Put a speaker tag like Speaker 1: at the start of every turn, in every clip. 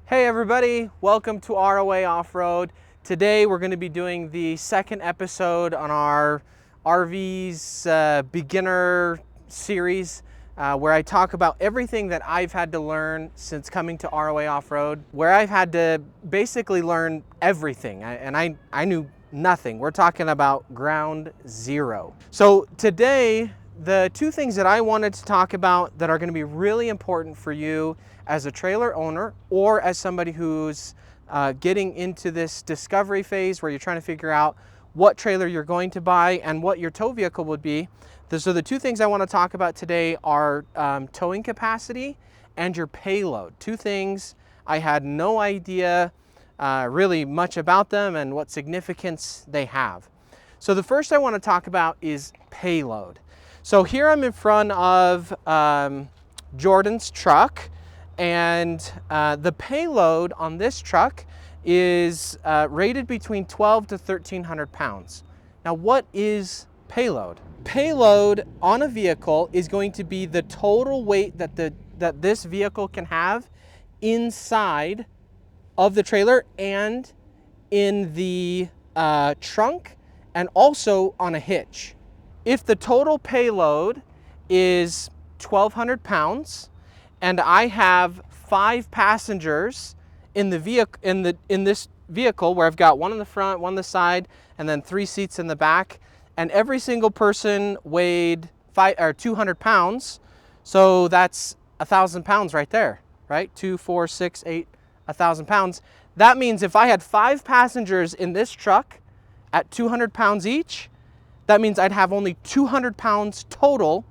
Speaker 1: Hey everybody, welcome to ROA Off-Road. Today we're going to be doing the second episode on our RVs beginner series where I talk about everything that I've had to learn since coming to ROA Off-Road, where I've had to basically learn everything and I knew nothing. We're talking about ground zero. So today, the two things that I wanted to talk about that are going to be really important for you as a trailer owner or as somebody who's getting into this discovery phase where you're trying to figure out what trailer you're going to buy and what your tow vehicle would be. So the two things I want to talk about today are towing capacity and your payload. Two things I had no idea really much about them and what significance they have. So the first I want to talk about is payload. So here I'm in front of Jordan's truck, and the payload on this truck is rated between 12 to 1,300 pounds. Now what is payload? Payload on a vehicle is going to be the total weight that this vehicle can have inside of the trailer and in the trunk and also on a hitch. If the total payload is 1,200 pounds and I have 5 passengers in the vehicle in this vehicle where I've got one in the front, one on the side, and then 3 seats in the back, and every single person weighed 200 pounds, so that's 1,000 pounds right there, right? 2, 4, 6, 8, 1,000 pounds. That means if I had 5 passengers in this truck at 200 pounds each, that means I'd have only 200 pounds total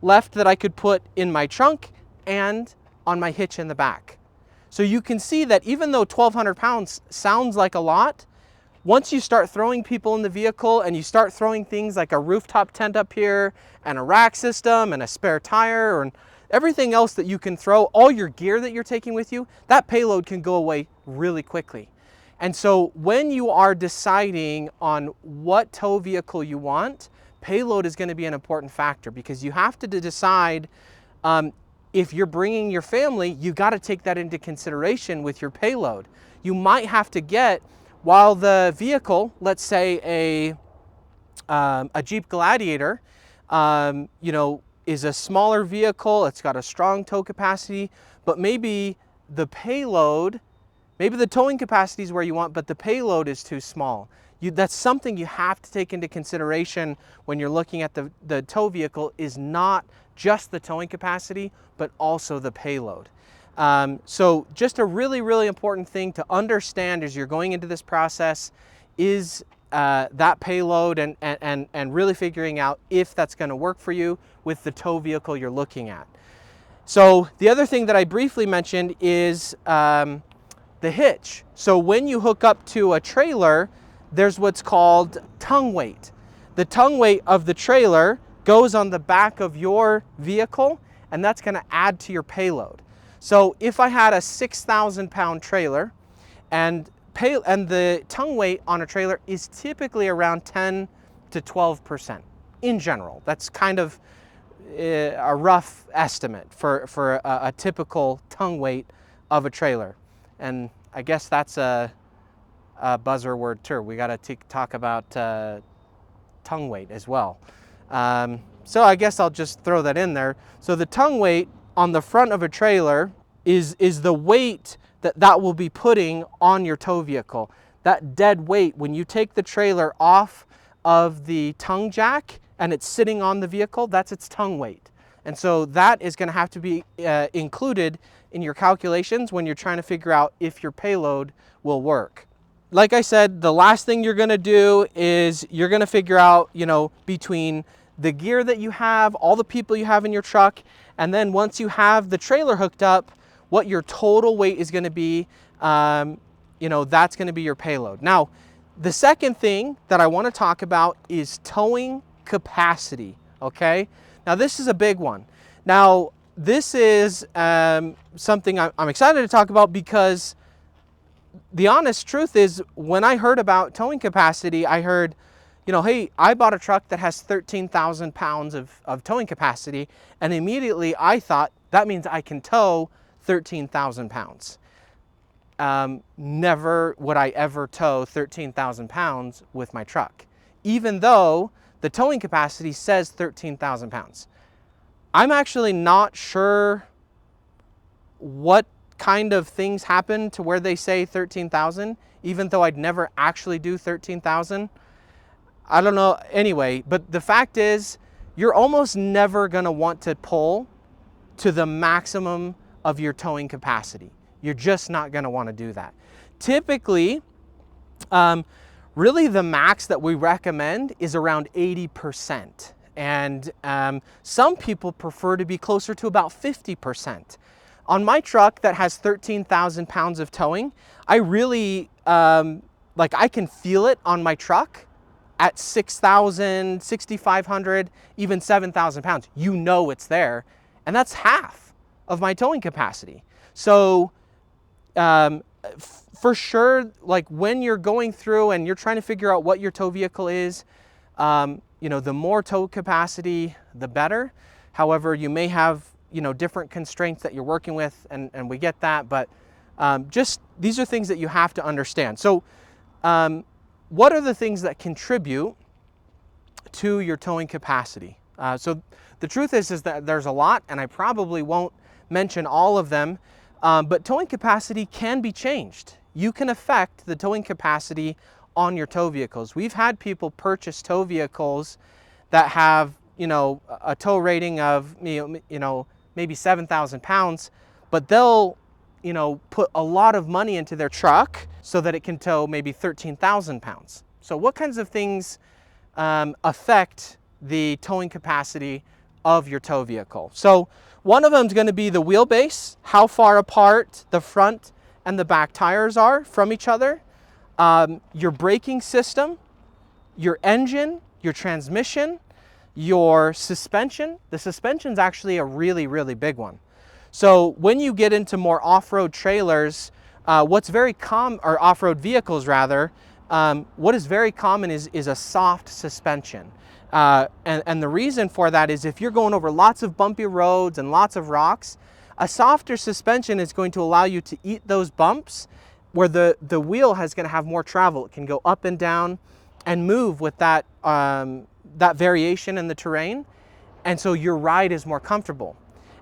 Speaker 1: left that I could put in my trunk and on my hitch in the back. So you can see that even though 1,200 pounds sounds like a lot, once you start throwing people in the vehicle and you start throwing things like a rooftop tent up here and a rack system and a spare tire and everything else that you can throw, all your gear that you're taking with you, that payload can go away really quickly. And so when you are deciding on what tow vehicle you want, payload is going to be an important factor because you have to decide if you're bringing your family, you got to take that into consideration with your payload. You might have to get, while the vehicle, let's say a Jeep Gladiator, is a smaller vehicle, it's got a strong tow capacity, but maybe the payload, maybe the towing capacity is where you want, but the payload is too small. That's something you have to take into consideration when you're looking at the tow vehicle, is not just the towing capacity, but also the payload. So just a really, really important thing to understand as you're going into this process is that payload and really figuring out if that's going to work for you with the tow vehicle you're looking at. So the other thing that I briefly mentioned is the hitch. So when you hook up to a trailer, there's what's called tongue weight. The tongue weight of the trailer goes on the back of your vehicle, and that's going to add to your payload. So if I had a 6,000 pound trailer and the tongue weight on a trailer is typically around 10 to 12% in general. That's kind of a rough estimate for a typical tongue weight of a trailer. And I guess that's a buzzer word too. We got to talk about tongue weight as well. So I guess I'll just throw that in there. So the tongue weight on the front of a trailer is the weight that will be putting on your tow vehicle. That dead weight, when you take the trailer off of the tongue jack and it's sitting on the vehicle, that's its tongue weight. And so that is going to have to be included in your calculations when you're trying to figure out if your payload will work. Like I said, the last thing you're going to do is you're going to figure out, between the gear that you have, all the people you have in your truck, and then once you have the trailer hooked up, what your total weight is going to be, that's going to be your payload. Now, the second thing that I want to talk about is towing capacity, okay? Now, this is a big one. Now, this is something I'm excited to talk about because the honest truth is when I heard about towing capacity, I heard, hey, I bought a truck that has 13,000 pounds of towing capacity, and immediately I thought that means I can tow 13,000 pounds. never would I ever tow 13,000 pounds with my truck, even though the towing capacity says 13,000 pounds. I'm actually not sure what kind of things happen to where they say 13,000, even though I'd never actually do 13,000. I don't know anyway, but the fact is you're almost never gonna want to pull to the maximum of your towing capacity. You're just not gonna wanna do that. Typically, really the max that we recommend is around 80%. And some people prefer to be closer to about 50%. On my truck that has 13,000 pounds of towing, I really, I can feel it on my truck at 6,000, 6,500, even 7,000 pounds. You know it's there, and that's half of my towing capacity. So for sure, like when you're going through and you're trying to figure out what your tow vehicle is, the more tow capacity, the better. However, you may have, different constraints that you're working with, and we get that, but just these are things that you have to understand. So what are the things that contribute to your towing capacity? So the truth is that there's a lot, and I probably won't mention all of them, but towing capacity can be changed. You can affect the towing capacity on your tow vehicles. We've had people purchase tow vehicles that have, a tow rating of, maybe 7,000 pounds, but they'll, put a lot of money into their truck so that it can tow maybe 13,000 pounds. So what kinds of things affect the towing capacity of your tow vehicle? So one of them is going to be the wheelbase, how far apart the front and the back tires are from each other, your braking system, your engine, your transmission, your suspension. The suspension is actually a really, really big one. So when you get into more off-road trailers, what's very common, or off-road vehicles rather, what is very common is a soft suspension. And the reason for that is if you're going over lots of bumpy roads and lots of rocks, a softer suspension is going to allow you to eat those bumps where the wheel is going to have more travel. It can go up and down and move with that, that variation in the terrain. And so your ride is more comfortable.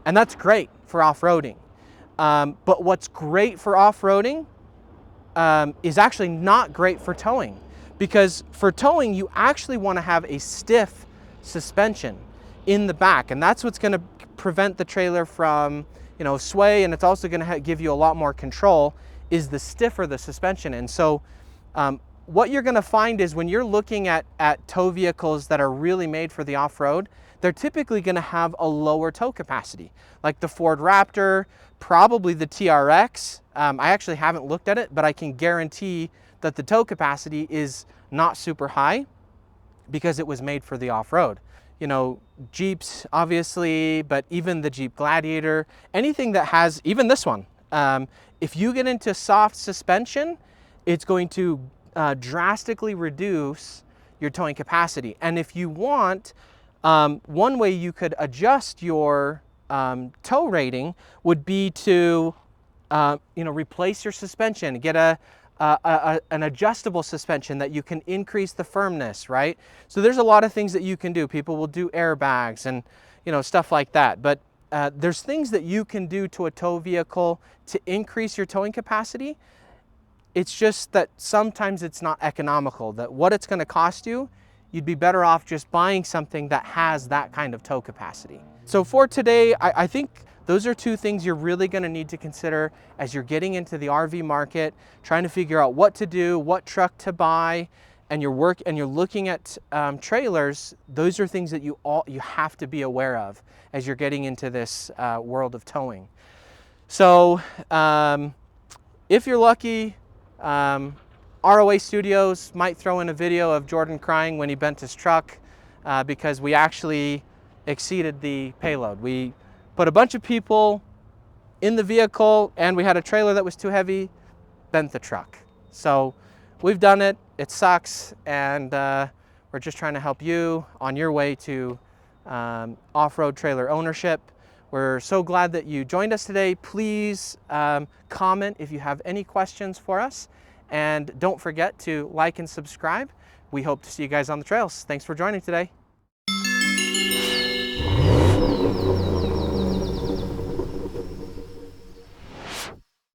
Speaker 1: And that's great for off-roading. But what's great for off-roading is actually not great for towing. Because for towing, you actually want to have a stiff suspension in the back. And that's what's going to prevent the trailer from, sway. And it's also going to give you a lot more control, is the stiffer the suspension. And so what you're going to find is when you're looking at tow vehicles that are really made for the off-road, they're typically going to have a lower tow capacity. Like the Ford Raptor, probably the TRX. I actually haven't looked at it, but I can guarantee that the tow capacity is not super high because it was made for the off-road. Jeeps, obviously, but even the Jeep Gladiator, anything that has, even this one, if you get into soft suspension, it's going to drastically reduce your towing capacity. And if you want, one way you could adjust your tow rating would be to, replace your suspension, get an adjustable suspension that you can increase the firmness, right? So there's a lot of things that you can do. People will do airbags and, stuff like that. But there's things that you can do to a tow vehicle to increase your towing capacity. It's just that sometimes it's not economical, that what it's going to cost you, you'd be better off just buying something that has that kind of tow capacity. So for today, I think those are two things you're really going to need to consider as you're getting into the RV market, trying to figure out what to do, what truck to buy, and you're looking at trailers. Those are things that you have to be aware of as you're getting into this world of towing. So if you're lucky, ROA Studios might throw in a video of Jordan crying when he bent his truck because we actually exceeded the payload. We put a bunch of people in the vehicle and we had a trailer that was too heavy, bent the truck. So we've done it, it sucks, and we're just trying to help you on your way to off-road trailer ownership. We're so glad that you joined us today. Please comment if you have any questions for us. And don't forget to like and subscribe. We hope to see you guys on the trails. Thanks for joining today.